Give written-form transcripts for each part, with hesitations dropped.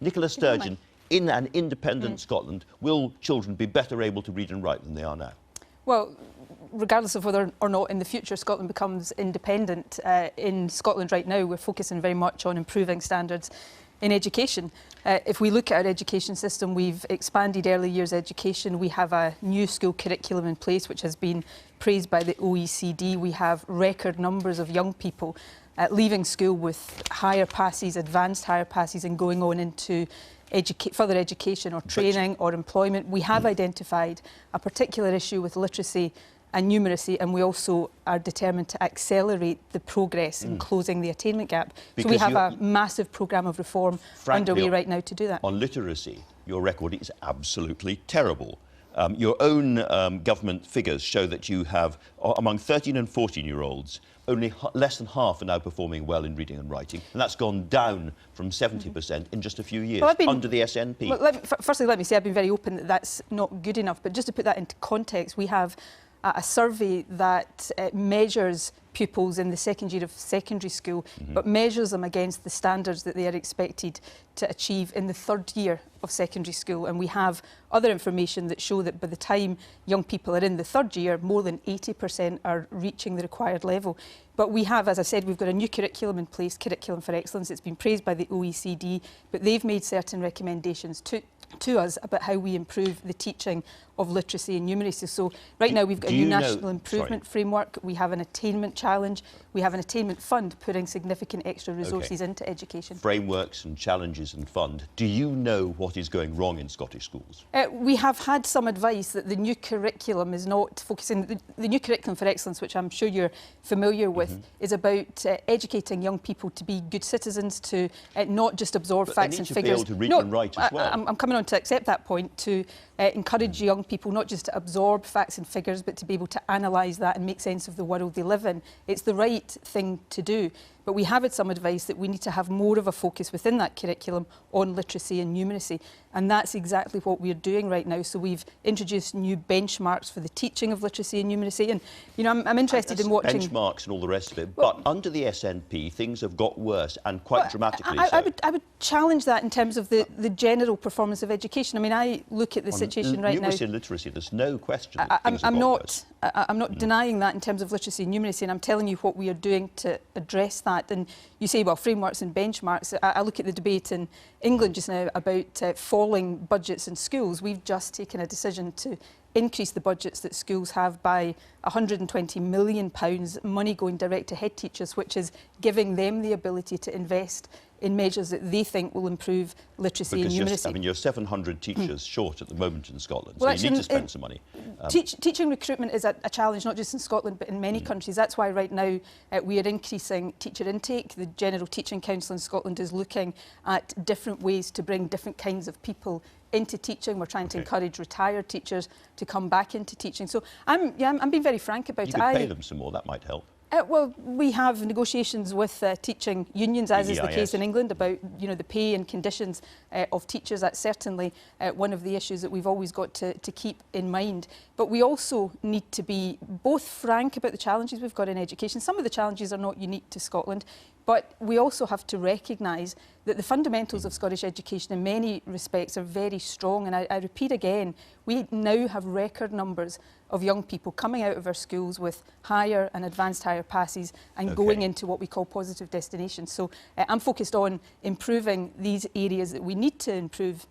Nicola Sturgeon, in an independent Scotland, will children be better able to read and write than they are now? Well, regardless of whether or not in the future Scotland becomes independent, in Scotland right now we're focusing very much on improving standards in education. If we look at our education system, we've expanded early years education. We have a new school curriculum in place which has been praised by the OECD. We have record numbers of young people leaving school with higher passes, advanced higher passes, and going on into further education or training or employment. We have identified a particular issue with literacy and numeracy, and we also are determined to accelerate the progress in closing the attainment gap. Because so we have a massive programme of reform underway right now to do that. On literacy, your record is absolutely terrible. Your own government figures show that you have, among 13 and 14-year-olds, only less than half are now performing well in reading and writing, and that's gone down from 70% in just a few years, under the SNP. Well, firstly, let me say I've been very open that that's not good enough, but just to put that into context, we have a survey that measures pupils in the second year of secondary school, but measures them against the standards that they are expected to achieve in the third year of secondary school. And we have other information that show that by the time young people are in the third year, more than 80% are reaching the required level. But we have, as I said, we've got a new curriculum in place, Curriculum for Excellence. It's been praised by the OECD, but they've made certain recommendations to us about how we improve the teaching of literacy and numeracy. So right now we've got a new national improvement framework, we have an attainment challenge, we have an attainment fund putting significant extra resources into education. Frameworks and challenges and fund. Do you know what is going wrong in Scottish schools? We have had some advice that the new curriculum is not focusing, the new Curriculum for Excellence, which I'm sure you're familiar with, is about educating young people to be good citizens, to not just absorb facts and figures. They need to be able to read and write as well. I'm coming on to accept that point, to encourage young people not just to absorb facts and figures, but to be able to analyse that and make sense of the world they live in. It's the right thing to do. But we have had some advice that we need to have more of a focus within that curriculum on literacy and numeracy. And that's exactly what we're doing right now. So we've introduced new benchmarks for the teaching of literacy and numeracy. And, you know, I'm interested in watching... Benchmarks and all the rest of it. But under the SNP, things have got worse, and quite dramatically so. I would challenge that in terms of the general performance of education. I mean, I look at the situation right now... Numeracy and literacy, there's no question that things have got worse. I'm not denying that in terms of literacy and numeracy, and I'm telling you what we are doing to address that. And you say, well, frameworks and benchmarks. I look at the debate in England just now about falling budgets in schools. We've just taken a decision to increase the budgets that schools have by £120 million, money going direct to head teachers, which is giving them the ability to invest in measures that they think will improve literacy and numeracy. I mean, you're 700 teachers short at the moment in Scotland, so you need to spend some money. Teaching recruitment is a challenge, not just in Scotland, but in many countries. That's why right now we are increasing teacher intake. The General Teaching Council in Scotland is looking at different ways to bring different kinds of people into teaching. We're trying to encourage retired teachers to come back into teaching. So I'm being very frank about it. You could pay them some more, that might help. Well, we have negotiations with teaching unions, as is the case in England, about the pay and conditions of teachers. That's certainly one of the issues that we've always got to keep in mind. But we also need to be both frank about the challenges we've got in education. Some of the challenges are not unique to Scotland, but we also have to recognise that the fundamentals of Scottish education in many respects are very strong. And I repeat again, we now have record numbers of young people coming out of our schools with higher and advanced higher passes and going into what we call positive destinations. So I'm focused on improving these areas that we need to improve,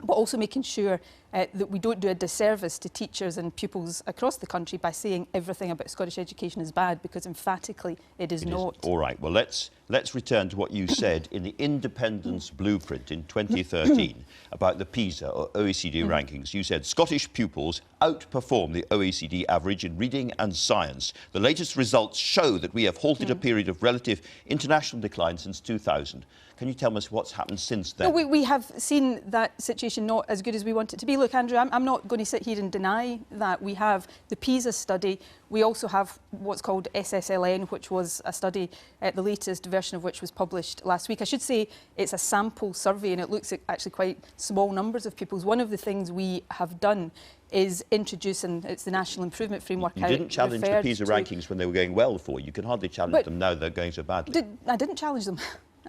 but also making sure that we don't do a disservice to teachers and pupils across the country by saying everything about Scottish education is bad, because emphatically it is not. All right, well, let's return to what you said in the Independence Blueprint in 2013 about the PISA or OECD rankings. You said Scottish pupils outperform the OECD average in reading and science. The latest results show that we have halted a period of relative international decline since 2000. Can you tell us what's happened since then? No, we have seen that situation not as good as we want it to be. Look, Andrew, I'm not going to sit here and deny that. We have the PISA study. We also have what's called SSLN, which was a study, the latest version of which was published last week. I should say it's a sample survey, and it looks at actually quite small numbers of pupils. One of the things we have done is introduce, and it's the National Improvement Framework. You didn't challenge the PISA rankings when they were going well for you. You can hardly challenge them now they're going so badly. I didn't challenge them.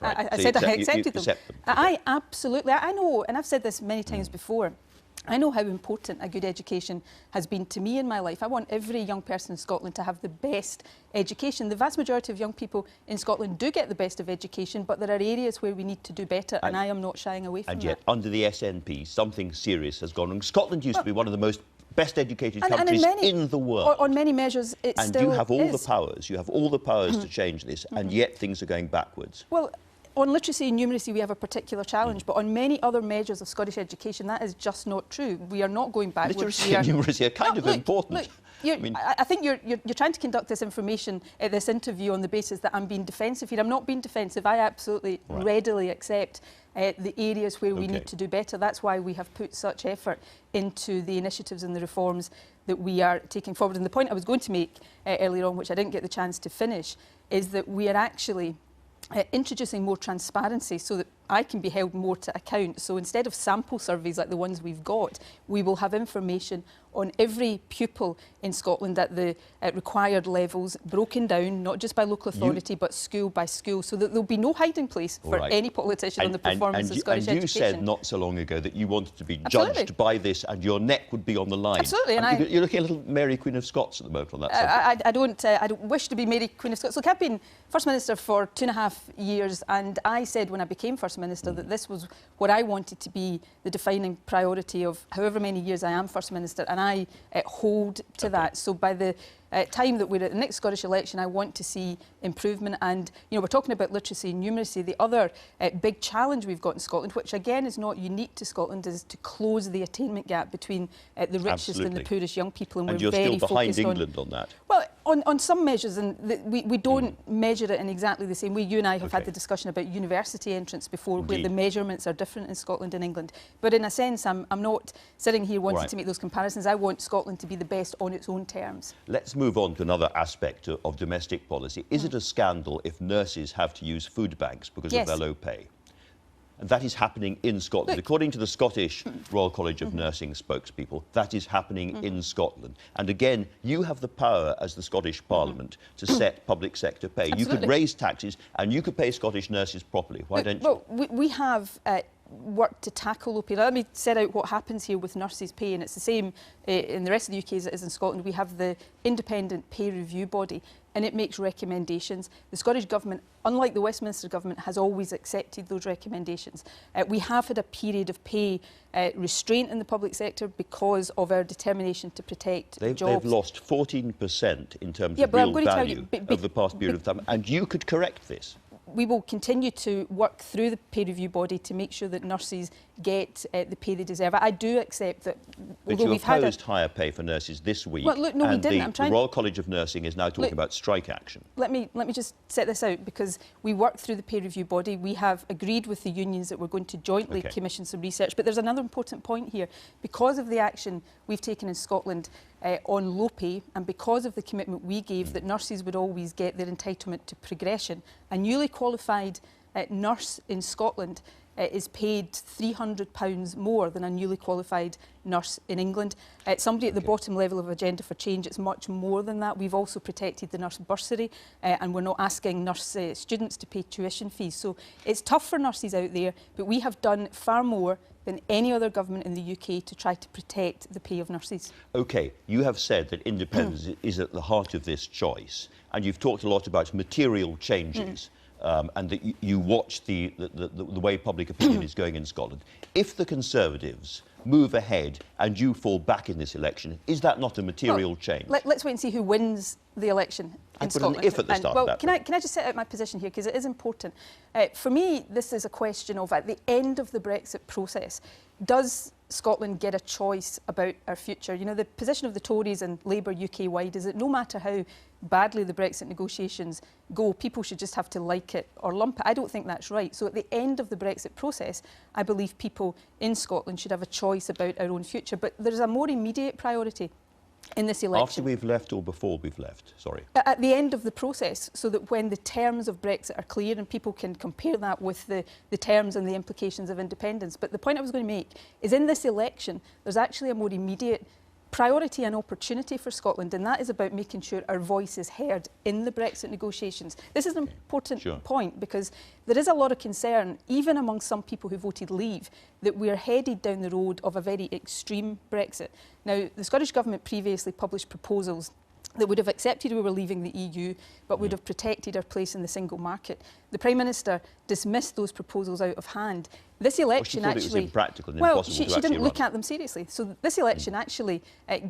Right. I said I accepted them. Accept them. I absolutely, I know, and I've said this many times before, I know how important a good education has been to me in my life. I want every young person in Scotland to have the best education. The vast majority of young people in Scotland do get the best of education, but there are areas where we need to do better, and I am not shying away from that. And yet, under the SNP, something serious has gone wrong. Scotland used to be one of the most best educated countries in the world. On many measures, it still is. And you have all the powers. You have all the powers to change this, and yet things are going backwards. Well, on literacy and numeracy, we have a particular challenge, but on many other measures of Scottish education, that is just not true. We are not going backwards. Literacy and numeracy are kind of important. Look, I think you're trying to conduct this this interview on the basis that I'm being defensive here. I'm not being defensive. I absolutely readily accept the areas where we need to do better. That's why we have put such effort into the initiatives and the reforms that we are taking forward. And the point I was going to make earlier on, which I didn't get the chance to finish, is that we are actually introducing more transparency so that I can be held more to account. So instead of sample surveys like the ones we've got, we will have information on every pupil in Scotland at the required levels, broken down, not just by local authority, but school by school, so that there'll be no hiding place for any politician on the performance of Scottish education. And you said not so long ago that you wanted to be judged by this and your neck would be on the line. Absolutely. And you're looking a little Mary Queen of Scots at the moment on that subject. I don't wish to be Mary Queen of Scots. Look, I've been First Minister for 2.5 years, and I said when I became First Minister that this was what I wanted to be the defining priority of however many years I am First Minister, and I hold to that. So by the time that we're at the next Scottish election, I want to see improvement. And, you know, we're talking about literacy and numeracy. The other big challenge we've got in Scotland, which again is not unique to Scotland, is to close the attainment gap between the richest and the poorest young people. And you're still behind England on that. Well, on some measures, and we don't measure it in exactly the same way. You and I have had the discussion about university entrance before, where the measurements are different in Scotland and England. But in a sense, I'm not sitting here wanting to make those comparisons. I want Scotland to be the best on its own terms. Let's move on to another aspect of domestic policy. Is it a scandal if nurses have to use food banks because of their low pay? And that is happening in Scotland. Look, according to the Scottish Royal College of Nursing spokespeople, that is happening in Scotland. And again, you have the power as the Scottish Parliament to set public sector pay. Absolutely. You could raise taxes and you could pay Scottish nurses properly. Why don't you? Well, we have work to tackle low pay. Let me set out what happens here with nurses' pay, and it's the same in the rest of the UK as it is in Scotland. We have the independent pay review body, and it makes recommendations. The Scottish Government, unlike the Westminster Government, has always accepted those recommendations. We have had a period of pay restraint in the public sector because of our determination to protect jobs. They've lost 14% in terms of real value over the past period of time, and you could correct this. We will continue to work through the pay review body to make sure that nurses get the pay they deserve. I do accept that. But you opposed higher pay for nurses this week. Well, look, no, we didn't. The Royal College of Nursing is now talking about strike action. Let me just set this out, because we worked through the peer review body. We have agreed with the unions that we're going to jointly commission some research. But there's another important point here. Because of the action we've taken in Scotland on low pay, and because of the commitment we gave that nurses would always get their entitlement to progression, a newly qualified nurse in Scotland is paid £300 more than a newly qualified nurse in England. Somebody at the bottom level of Agenda for Change, it's much more than that. We've also protected the nurse bursary, and we're not asking nurse students to pay tuition fees. So it's tough for nurses out there, but we have done far more than any other government in the UK to try to protect the pay of nurses. OK, you have said that independence is at the heart of this choice, and you've talked a lot about material changes. And that you watch the way public opinion is going in Scotland. If the Conservatives move ahead and you fall back in this election, is that not a material change? Let's wait and see who wins the election in Scotland. If at the start of that. Can I just set out my position here, because it is important. For me, this is a question of, at the end of the Brexit process, does Scotland get a choice about our future? You know, the position of the Tories and Labour UK-wide is that no matter how badly the Brexit negotiations go, people should just have to like it or lump it. I don't think that's right. So at the end of the Brexit process, I believe people in Scotland should have a choice about our own future. But there's a more immediate priority in this election. After we've left or before we've left? Sorry. At the end of the process, so that when the terms of Brexit are clear and people can compare that with the terms and the implications of independence. But the point I was going to make is, in this election, there's actually a more immediate priority and opportunity for Scotland, and that is about making sure our voice is heard in the Brexit negotiations. This is an important point, because there is a lot of concern, even among some people who voted leave, that we are headed down the road of a very extreme Brexit. Now, the Scottish Government previously published proposals that would have accepted we were leaving the EU, but would have protected our place in the single market. The Prime Minister dismissed those proposals out of hand. This election well, she thought actually... it was impractical and well, impossible she didn't look at them seriously. So this election actually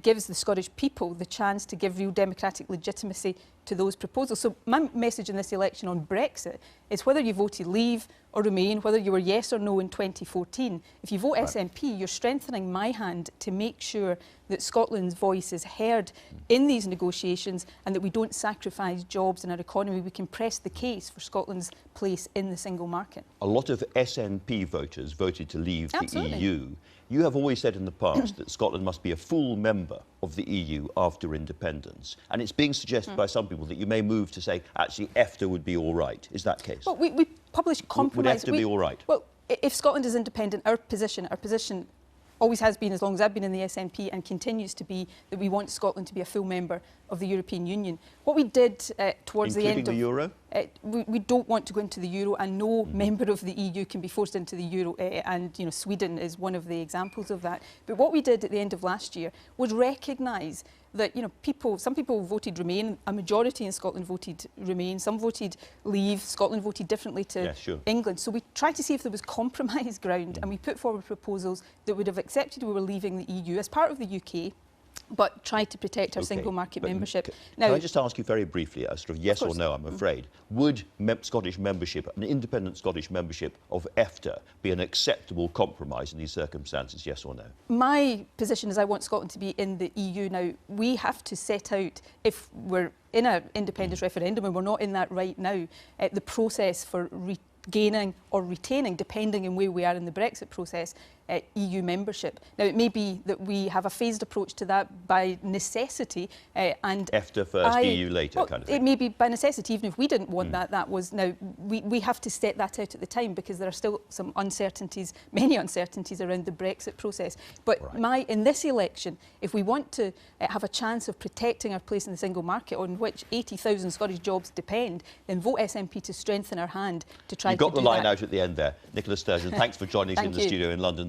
gives the Scottish people the chance to give real democratic legitimacy to those proposals. So my message in this election on Brexit is whether you voted leave or remain, whether you were yes or no in 2014, if you vote SNP, you're strengthening my hand to make sure that Scotland's voice is heard in these negotiations and that we don't sacrifice jobs in our economy. We can press the case for Scotland's place in the single market. A lot of SNP voters voted to leave the EU. You have always said in the past that Scotland must be a full member of the EU after independence. And it's being suggested by some people that you may move to say, actually, EFTA would be all right. Is that the case? Well, we publish compromise. Would EFTA be all right? Well, if Scotland is independent, our position always has been, as long as I've been in the SNP, and continues to be, that we want Scotland to be a full member of the European Union. What we did towards the end of... Including the euro? We don't want to go into the euro, and no member of the EU can be forced into the euro, and Sweden is one of the examples of that. But what we did at the end of last year was recognise that some people voted Remain, a majority in Scotland voted Remain, some voted Leave, Scotland voted differently to England. So we tried to see if there was compromise ground, and we put forward proposals that would have accepted we were leaving the EU as part of the UK, but try to protect our single market membership. Now, can I just ask you very briefly, a sort of yes or no, I'm afraid, would Scottish membership, an independent Scottish membership of EFTA, be an acceptable compromise in these circumstances, yes or no? My position is I want Scotland to be in the EU. Now, we have to set out, if we're in an independence referendum, and we're not in that right now, the process for gaining or retaining, depending on where we are in the Brexit process, EU membership. Now, it may be that we have a phased approach to that by necessity, and EFTA first, EU later, kind of thing. It may be by necessity, even if we didn't want that. That was now we have to set that out at the time, because there are still some uncertainties, many uncertainties around the Brexit process. But in this election, if we want to have a chance of protecting our place in the single market, on which 80,000 Scottish jobs depend, then vote SNP to strengthen our hand to try. You got the line out at the end there, Nicola Sturgeon. Thanks for joining us in the studio in London.